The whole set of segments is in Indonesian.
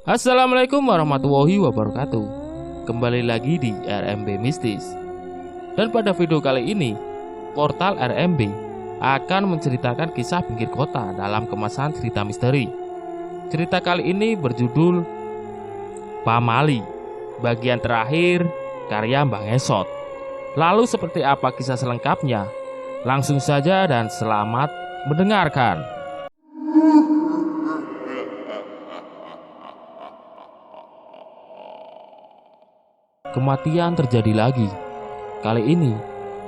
Assalamualaikum warahmatullahi wabarakatuh. Kembali lagi di RMB Mistis. Dan pada video kali ini, portal RMB akan menceritakan kisah pinggir kota dalam kemasan cerita misteri. Cerita kali ini berjudul Pamali, bagian terakhir, karya Mbah Ngesot. Lalu seperti apa kisah selengkapnya? Langsung saja dan selamat mendengarkan. Kematian terjadi lagi. Kali ini,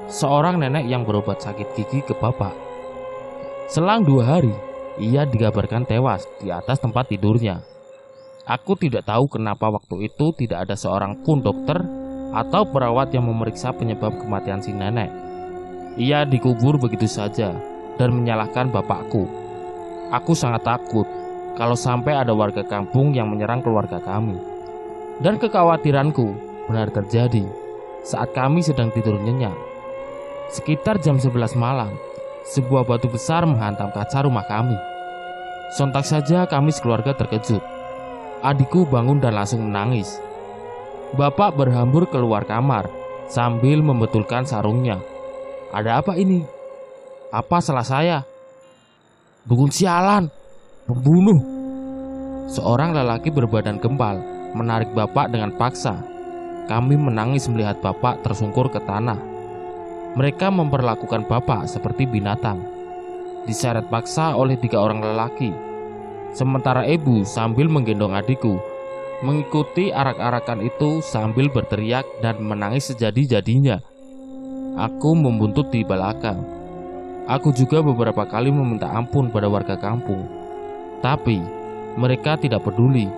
seorang nenek yang berobat sakit gigi ke bapak. Selang 2 hari, ia dikabarkan tewas di atas tempat tidurnya. Aku tidak tahu kenapa waktu itu tidak ada seorang pun dokter atau perawat yang memeriksa penyebab kematian si nenek. Ia dikubur begitu saja dan menyalahkan bapakku. Aku sangat takut kalau sampai ada warga kampung yang menyerang keluarga kami. Dan kekhawatiranku benar terjadi saat kami sedang tidur nyenyak. Sekitar jam 11 malam, sebuah batu besar menghantam kaca rumah kami. Sontak saja kami sekeluarga terkejut. Adikku bangun dan langsung menangis. Bapak berhambur keluar kamar sambil membetulkan sarungnya. Ada apa ini? Apa salah saya? Dukun sialan, pembunuh. Seorang lelaki berbadan gempal menarik bapak dengan paksa. Kami menangis melihat bapak tersungkur ke tanah. Mereka memperlakukan bapak seperti binatang, diseret paksa oleh 3 orang lelaki. Sementara ibu sambil menggendong adikku mengikuti arak-arakan itu sambil berteriak dan menangis sejadi-jadinya. Aku membuntut di belakang. Aku juga beberapa kali meminta ampun pada warga kampung, tapi mereka tidak peduli.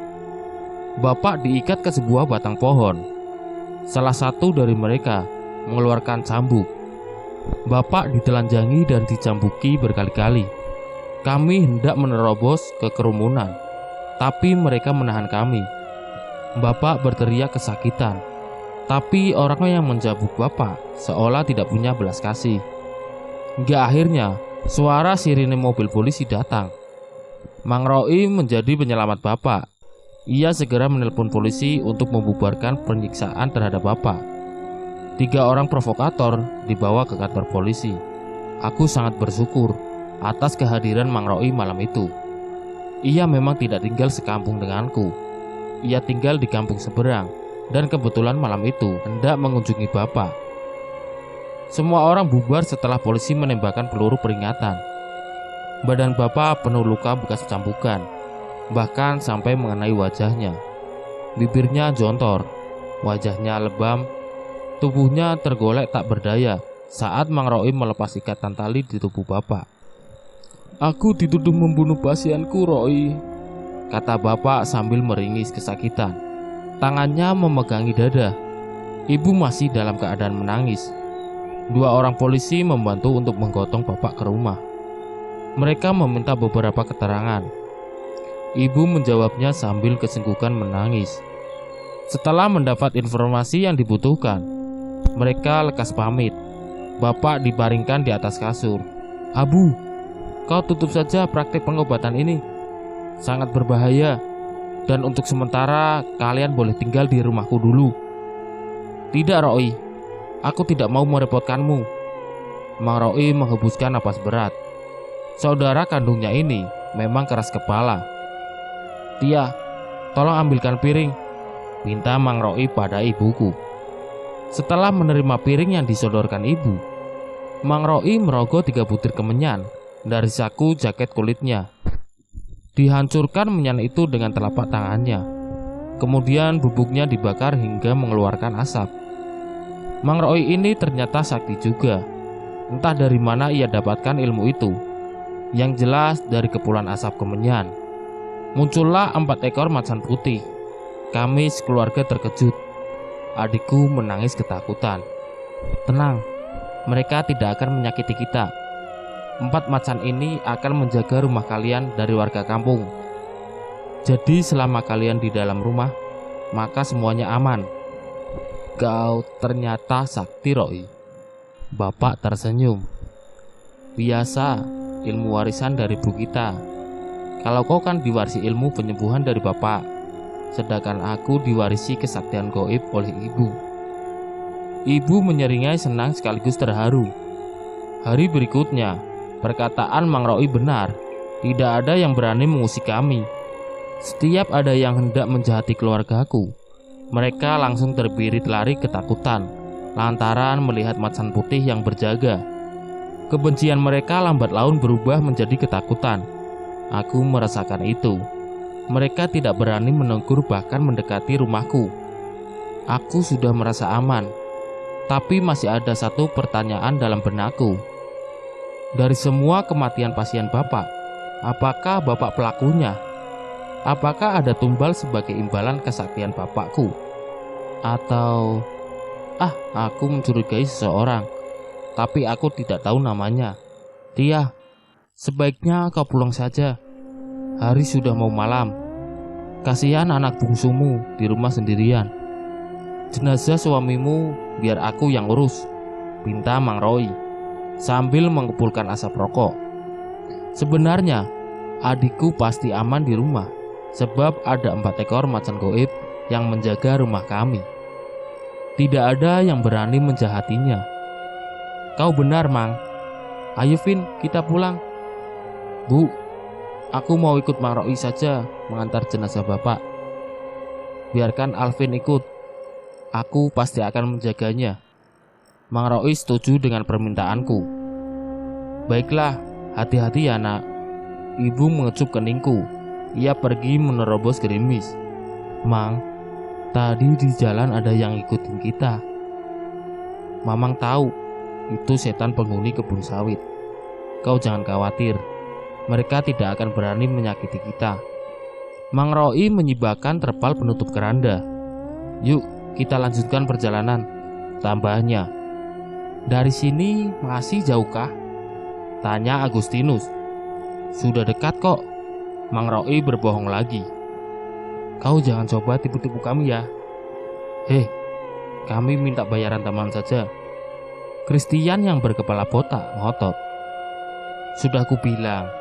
Bapak diikat ke sebuah batang pohon. Salah satu dari mereka mengeluarkan cambuk. Bapak ditelanjangi dan dicambuki berkali-kali. Kami hendak menerobos ke kerumunan, tapi mereka menahan kami. Bapak berteriak kesakitan, tapi orang yang mencambuk bapak seolah tidak punya belas kasih. Hingga akhirnya suara sirine mobil polisi datang. Mang Roi menjadi penyelamat bapak. Ia segera menelpon polisi untuk membubarkan penyiksaan terhadap bapak. 3 orang provokator dibawa ke kantor polisi. Aku sangat bersyukur atas kehadiran Mang Roi malam itu. Ia memang tidak tinggal sekampung denganku. Ia tinggal di kampung seberang dan kebetulan malam itu hendak mengunjungi bapak. Semua orang bubar setelah polisi menembakkan peluru peringatan. Badan bapak penuh luka bekas cambukan, bahkan sampai mengenai wajahnya. Bibirnya jontor, wajahnya lebam, tubuhnya tergolek tak berdaya saat Mang Roi melepas ikatan tali di tubuh bapak. Aku dituduh membunuh pasienku, Roi, kata bapak sambil meringis kesakitan. Tangannya memegangi dada. Ibu masih dalam keadaan menangis. 2 orang polisi membantu untuk menggotong bapak ke rumah. Mereka meminta beberapa keterangan. Ibu menjawabnya sambil kesenggukan menangis. Setelah mendapat informasi yang dibutuhkan, mereka lekas pamit. Bapak dibaringkan di atas kasur. Abu, kau tutup saja praktik pengobatan ini. Sangat berbahaya. Dan untuk sementara kalian boleh tinggal di rumahku dulu. Tidak, Roi. Aku tidak mau merepotkanmu. Mang Roi menghembuskan napas berat. Saudara kandungnya ini memang keras kepala. Tia, tolong ambilkan piring, minta Mang Roi pada ibuku. Setelah menerima piring yang disodorkan ibu, Mang Roi merogoh 3 butir kemenyan dari saku jaket kulitnya. Dihancurkan menyan itu dengan telapak tangannya. Kemudian bubuknya dibakar hingga mengeluarkan asap. Mang Roi ini ternyata sakti juga. Entah dari mana ia dapatkan ilmu itu. Yang jelas dari kepulan asap kemenyan muncullah 4 ekor macan putih. Kami sekeluarga terkejut. Adikku menangis ketakutan. Tenang, mereka tidak akan menyakiti kita. 4 macan ini akan menjaga rumah kalian dari warga kampung. Jadi selama kalian di dalam rumah, maka semuanya aman. Kau ternyata sakti, Roi. Bapak tersenyum. Biasa, ilmu warisan dari ibu kita. Kalau kau kan diwarisi ilmu penyembuhan dari bapak. sedangkan aku diwarisi kesaktian gaib oleh ibu. Ibu menyeringai senang sekaligus terharu. Hari berikutnya, perkataan Mang Roi benar. Tidak ada yang berani mengusik kami. Setiap ada yang hendak menjahati keluargaku, mereka langsung terbirit lari ketakutan lantaran melihat macan putih yang berjaga. Kebencian mereka lambat laun berubah menjadi ketakutan. Aku merasakan itu. Mereka tidak berani menegur bahkan mendekati rumahku. Aku sudah merasa aman, tapi masih ada satu pertanyaan dalam benakku. Dari semua kematian pasien Bapak, apakah Bapak pelakunya? Apakah ada tumbal sebagai imbalan kesaktian Bapakku? Atau aku mencurigai seseorang, tapi aku tidak tahu namanya. Tia, sebaiknya kau pulang saja. Hari sudah mau malam. Kasihan anak bungsumu di rumah sendirian. Jenazah suamimu biar aku yang urus, pinta Mang Roi sambil mengepulkan asap rokok. Sebenarnya adikku pasti aman di rumah, sebab ada 4 ekor macan gaib yang menjaga rumah kami. Tidak ada yang berani menjahatinya. Kau benar, Mang. Ayo Vin, kita pulang. Bu, aku mau ikut Mang Roi saja mengantar jenazah Bapak. Biarkan Alvin ikut. Aku pasti akan menjaganya. Mang Roi setuju dengan permintaanku. Baiklah, hati-hati ya nak. Ibu mengecup keningku. Ia pergi menerobos gerimis. Mang, tadi di jalan ada yang ikutin kita. Mamang tahu, itu setan penghuni kebun sawit. Kau jangan khawatir, mereka tidak akan berani menyakiti kita. Mang Roi menyibakkan terpal penutup keranda. Yuk, kita lanjutkan perjalanan, tambahnya. Dari sini masih jauhkah? Tanya Agustinus. Sudah dekat kok. Mang Roi berbohong lagi. Kau jangan coba tipu-tipu kami ya. Hei, kami minta bayaran tambahan saja. Christian yang berkepala botak ngotot. Sudah kubilang,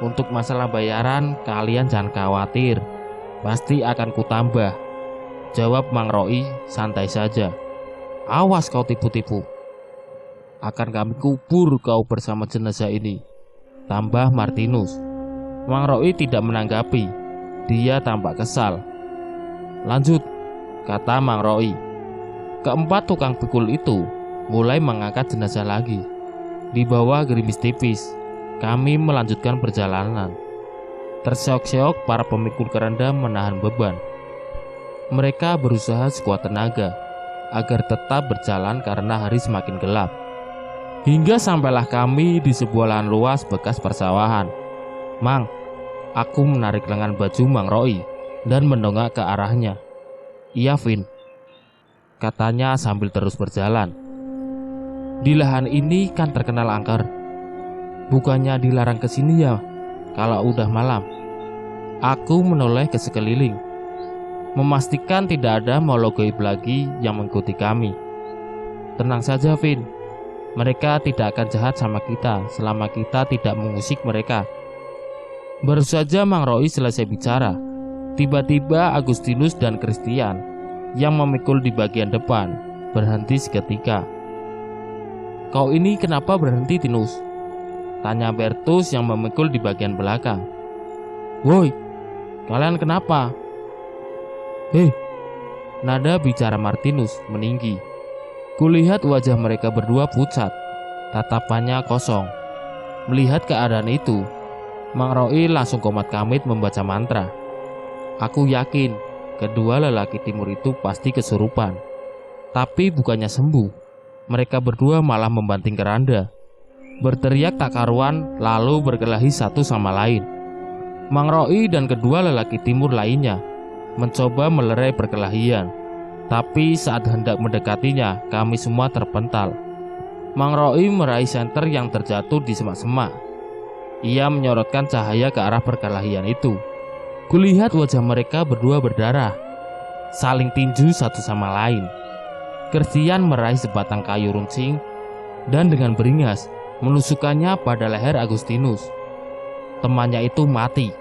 untuk masalah bayaran kalian jangan khawatir, pasti akan kutambah. Jawab Mang Roi santai saja. Awas kau tipu-tipu. Akan kami kubur kau bersama jenazah ini, tambah Martinus. Mang Roi tidak menanggapi. Dia tampak kesal. Lanjut, kata Mang Roi. Keempat tukang pikul itu mulai mengangkat jenazah lagi. Di bawah gerimis tipis, kami melanjutkan perjalanan. Terseok-seok para pemikul keranda menahan beban. Mereka berusaha sekuat tenaga agar tetap berjalan karena hari semakin gelap. Hingga sampailah kami di sebuah lahan luas bekas persawahan. Mang, aku menarik lengan baju Mang Roi dan mendongak ke arahnya. Iya Vin, katanya sambil terus berjalan. Di lahan ini kan terkenal angker. Bukannya dilarang ke sini ya kalau udah malam? Aku menoleh ke sekeliling, memastikan tidak ada makhluk gaib lagi yang mengikuti kami. Tenang saja Vin, mereka tidak akan jahat sama kita selama kita tidak mengusik mereka. Baru saja Mang Roi selesai bicara, tiba-tiba Agustinus dan Christian yang memikul di bagian depan berhenti seketika. Kau ini kenapa berhenti Tinus? Tanya Bertus yang memikul di bagian belakang. Woi, kalian kenapa? Hei, nada bicara Martinus meninggi. Kulihat wajah mereka berdua pucat, tatapannya kosong. Melihat keadaan itu, Mang Roi langsung komat kamit membaca mantra. Aku yakin kedua lelaki timur itu pasti kesurupan. Tapi bukannya sembuh, mereka berdua malah membanting keranda, berteriak tak karuan lalu berkelahi satu sama lain. Mang Roi dan kedua lelaki timur lainnya mencoba melerai perkelahian, tapi saat hendak mendekatinya kami semua terpental. Mang Roi meraih senter yang terjatuh di semak-semak. Ia menyorotkan cahaya ke arah perkelahian itu. Kulihat wajah mereka berdua berdarah, saling tinju satu sama lain. Christian meraih sebatang kayu runcing dan dengan beringas menusukkannya pada leher Agustinus. Temannya itu mati.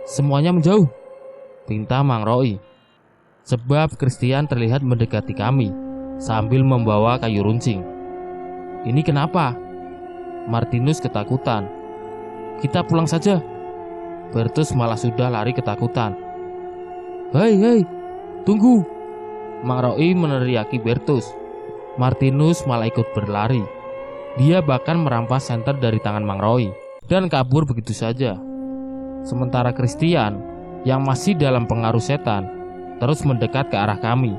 Semuanya menjauh, pinta Mang Roi. Sebab Christian terlihat mendekati kami sambil membawa kayu runcing. Ini kenapa? Martinus ketakutan. Kita pulang saja. Bertus malah sudah lari ketakutan. Hei, tunggu! Mang Roi meneriaki Bertus. Martinus malah ikut berlari. Dia bahkan merampas senter dari tangan Mang Roi dan kabur begitu saja. Sementara Christian yang masih dalam pengaruh setan terus mendekat ke arah kami.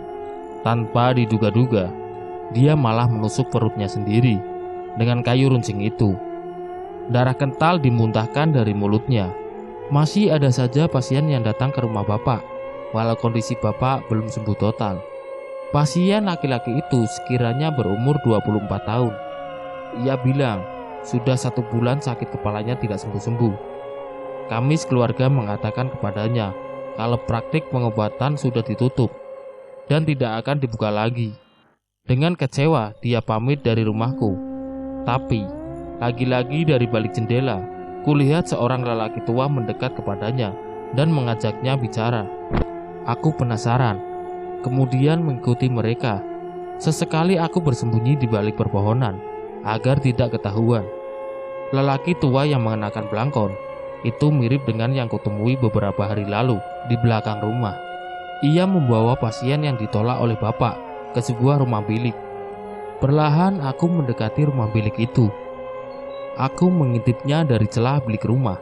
Tanpa diduga-duga, dia malah menusuk perutnya sendiri dengan kayu runcing itu. Darah kental dimuntahkan dari mulutnya. Masih ada saja pasien yang datang ke rumah Bapak, walau kondisi Bapak belum sembuh total. Pasien laki-laki itu sekiranya berumur 24 tahun. Ia bilang sudah 1 bulan sakit kepalanya tidak sembuh-sembuh. Kami sekeluarga mengatakan kepadanya kalau praktik pengobatan sudah ditutup dan tidak akan dibuka lagi. Dengan kecewa dia pamit dari rumahku. Tapi lagi-lagi dari balik jendela kulihat seorang lelaki tua mendekat kepadanya dan mengajaknya bicara. Aku penasaran, kemudian mengikuti mereka. Sesekali aku bersembunyi di balik perpohonan agar tidak ketahuan. Lelaki tua yang mengenakan belangkon itu mirip dengan yang kutemui beberapa hari lalu di belakang rumah. Ia membawa pasien yang ditolak oleh Bapak ke sebuah rumah bilik. Perlahan aku mendekati rumah bilik itu. Aku mengintipnya dari celah bilik rumah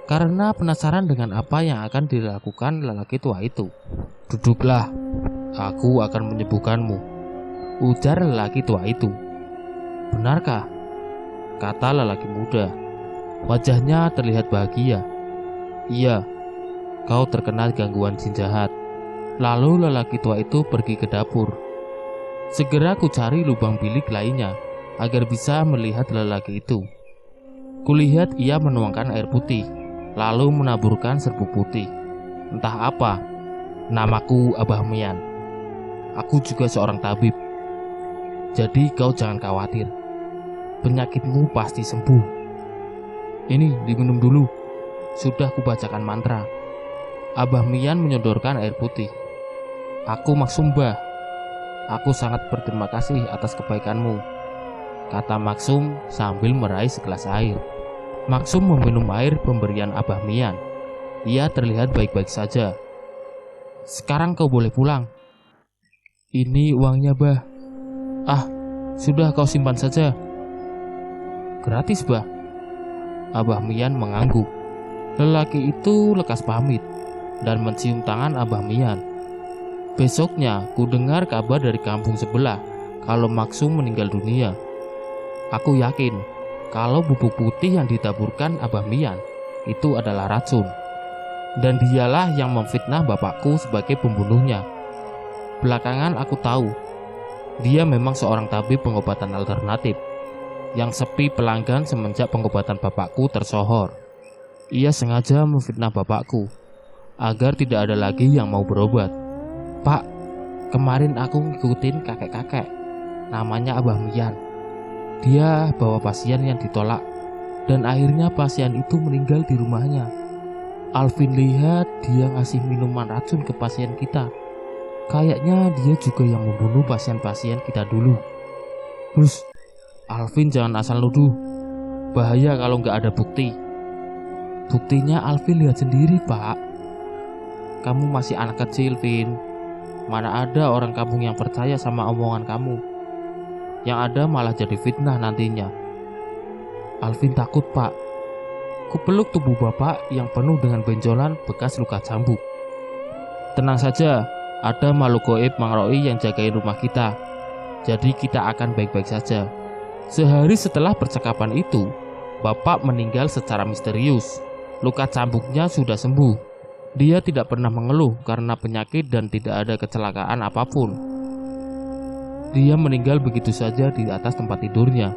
karena penasaran dengan apa yang akan dilakukan lelaki tua itu. Duduklah, aku akan menyembuhkanmu, ujar lelaki tua itu. Benarkah? Kata lelaki muda. Wajahnya terlihat bahagia. Iya, kau terkena gangguan jin jahat. Lalu lelaki tua itu pergi ke dapur. Segera ku cari lubang bilik lainnya agar bisa melihat lelaki itu. Kulihat ia menuangkan air putih, lalu menaburkan serbuk putih. Entah apa. Namaku Abah Mian. Aku juga seorang tabib. Jadi kau jangan khawatir. Penyakitmu pasti sembuh. Ini diminum dulu. Sudah kubacakan mantra. Abah Mian menyodorkan air putih. Aku Maksum, Mbah. Aku sangat berterima kasih atas kebaikanmu, kata Maksum sambil meraih segelas air. Maksum meminum air pemberian Abah Mian. Ia terlihat baik-baik saja. Sekarang kau boleh pulang. Ini uangnya, Bah. Ah, sudah kau simpan saja. Gratis, Bah. Abah Mian mengangguk. Lelaki itu lekas pamit dan mencium tangan Abah Mian. Besoknya ku dengar kabar dari kampung sebelah kalau Maksum meninggal dunia. Aku yakin kalau bubuk putih yang ditaburkan Abah Mian itu adalah racun, dan dialah yang memfitnah bapakku sebagai pembunuhnya. Belakangan aku tahu dia memang seorang tabib pengobatan alternatif yang sepi pelanggan semenjak pengobatan bapakku tersohor. Ia sengaja memfitnah bapakku agar tidak ada lagi yang mau berobat. Pak, kemarin aku ngikutin kakek-kakek, namanya Abah Mian. Dia bawa pasien yang ditolak, dan akhirnya pasien itu meninggal di rumahnya. Alvin lihat dia ngasih minuman racun ke pasien kita. Kayaknya dia juga yang membunuh pasien-pasien kita dulu. Terus, Alvin jangan asal nuduh. Bahaya kalau nggak ada bukti. Buktinya Alvin lihat sendiri, Pak. Kamu masih anak kecil, Vin. Mana ada orang kampung yang percaya sama omongan kamu. Yang ada malah jadi fitnah nantinya. Alvin takut, Pak. Kupeluk tubuh bapak yang penuh dengan benjolan bekas luka cambuk. Tenang saja, ada makhluk goib Mang Roi yang jagain rumah kita. Jadi kita akan baik-baik saja. Sehari setelah percakapan itu, bapak meninggal secara misterius. Luka cambuknya sudah sembuh. Dia tidak pernah mengeluh karena penyakit dan tidak ada kecelakaan apapun. Dia meninggal begitu saja di atas tempat tidurnya.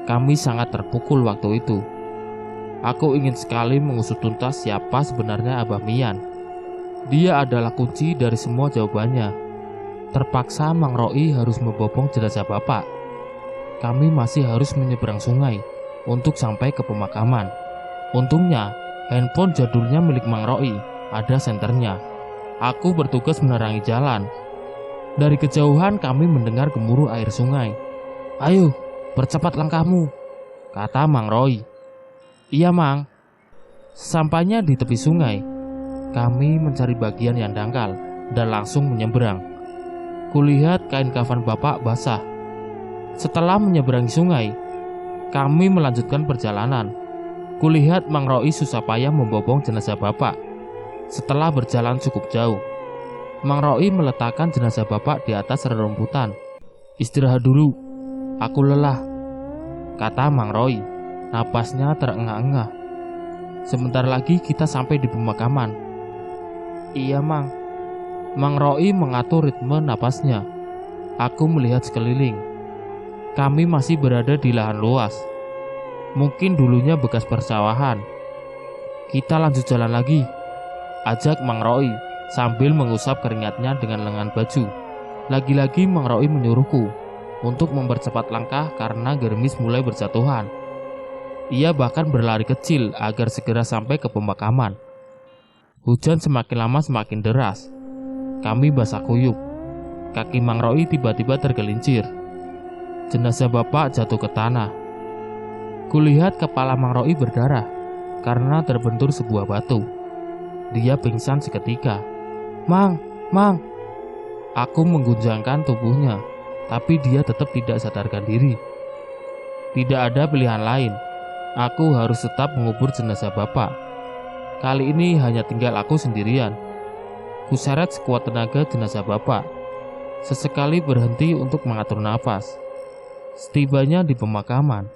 Kami sangat terpukul waktu itu. Aku ingin sekali mengusut tuntas siapa sebenarnya Abah Mian. Dia adalah kunci dari semua jawabannya. Terpaksa Mang Roi harus membopong jenazah bapak. Kami masih harus menyeberang sungai untuk sampai ke pemakaman. Untungnya handphone jadulnya milik Mang Roi ada senternya. Aku bertugas menerangi jalan. Dari kejauhan kami mendengar gemuruh air sungai. "Ayo, percepat langkahmu," kata Mang Roy. "Iya, Mang." Sampainya di tepi sungai, kami mencari bagian yang dangkal dan langsung menyeberang. Kulihat kain kafan bapak basah. Setelah menyeberangi sungai, kami melanjutkan perjalanan. Kulihat Mang Roy susah payah membopong jenazah bapak. Setelah berjalan cukup jauh, Mang Roy meletakkan jenazah bapak di atas rerumputan. "Istirahat dulu, aku lelah," kata Mang Roy. Napasnya terengah-engah. "Sebentar lagi kita sampai di pemakaman." "Iya, Mang." Mang Roy mengatur ritme napasnya. Aku melihat sekeliling. Kami masih berada di lahan luas. Mungkin dulunya bekas persawahan. "Kita lanjut jalan lagi," ajak Mang Roy sambil mengusap keringatnya dengan lengan baju. Lagi-lagi Mang Roy menyuruhku untuk mempercepat langkah karena gerimis mulai berjatuhan. Ia bahkan berlari kecil agar segera sampai ke pemakaman. Hujan semakin lama semakin deras. Kami basah kuyup. Kaki Mang Roy tiba-tiba tergelincir. Jenazah bapak jatuh ke tanah. Kulihat kepala Mang Roy berdarah karena terbentur sebuah batu. Dia pingsan seketika. "Mang, Mang!" Aku mengguncangkan tubuhnya, tapi dia tetap tidak sadarkan diri. Tidak ada pilihan lain. Aku harus tetap mengubur jenazah bapak. Kali ini hanya tinggal aku sendirian. Kuseret sekuat tenaga jenazah bapak. Sesekali berhenti untuk mengatur nafas. Setibanya di pemakaman,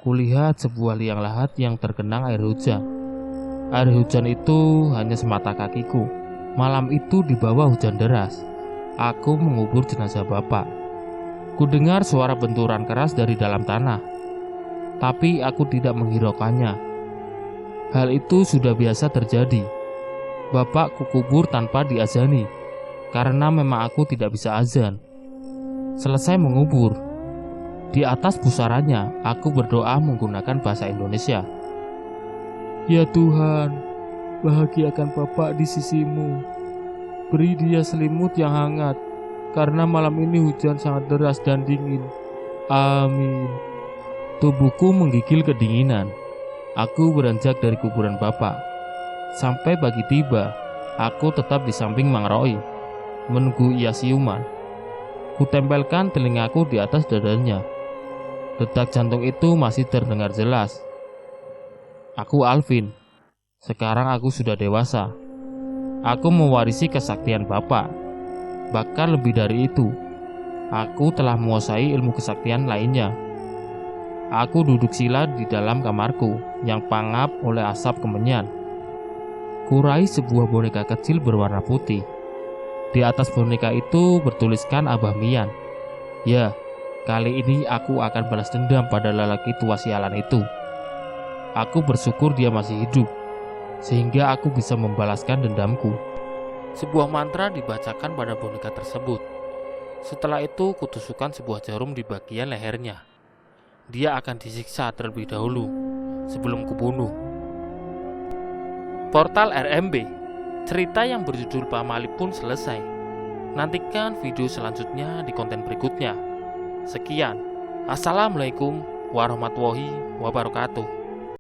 kulihat sebuah liang lahat yang tergenang air hujan. Air hujan itu hanya semata kakiku. Malam itu di bawah hujan deras, aku mengubur jenazah bapak. Kudengar suara benturan keras dari dalam tanah, tapi aku tidak menghiraukannya. Hal itu sudah biasa terjadi. Bapak kukubur tanpa diazani, karena memang aku tidak bisa azan. Selesai mengubur, di atas pusarannya aku berdoa menggunakan bahasa Indonesia. "Ya Tuhan, bahagiakan Bapak di sisimu. Beri dia selimut yang hangat, karena malam ini hujan sangat deras dan dingin. Amin." Tubuhku menggigil kedinginan. Aku beranjak dari kuburan bapak. Sampai pagi tiba, aku tetap di samping Mang Roy, menunggu ia siuman. Kutempelkan telingaku di atas dadanya. Detak jantung itu masih terdengar jelas. Aku Alvin. Sekarang aku sudah dewasa. Aku mewarisi kesaktian bapak. Bahkan lebih dari itu, aku telah menguasai ilmu kesaktian lainnya. Aku duduk sila di dalam kamarku yang pangap oleh asap kemenyan. Kurai sebuah boneka kecil berwarna putih. Di atas boneka itu bertuliskan Abah Mian. Ya, kali ini aku akan balas dendam pada lelaki tua sialan itu. Aku bersyukur dia masih hidup, sehingga aku bisa membalaskan dendamku. Sebuah mantra dibacakan pada boneka tersebut. Setelah itu kutusukkan sebuah jarum di bagian lehernya. Dia akan disiksa terlebih dahulu sebelum kubunuh. Portal RMB, cerita yang berjudul Pamali pun selesai. Nantikan video selanjutnya di konten berikutnya. Sekian, Assalamualaikum warahmatullahi wabarakatuh.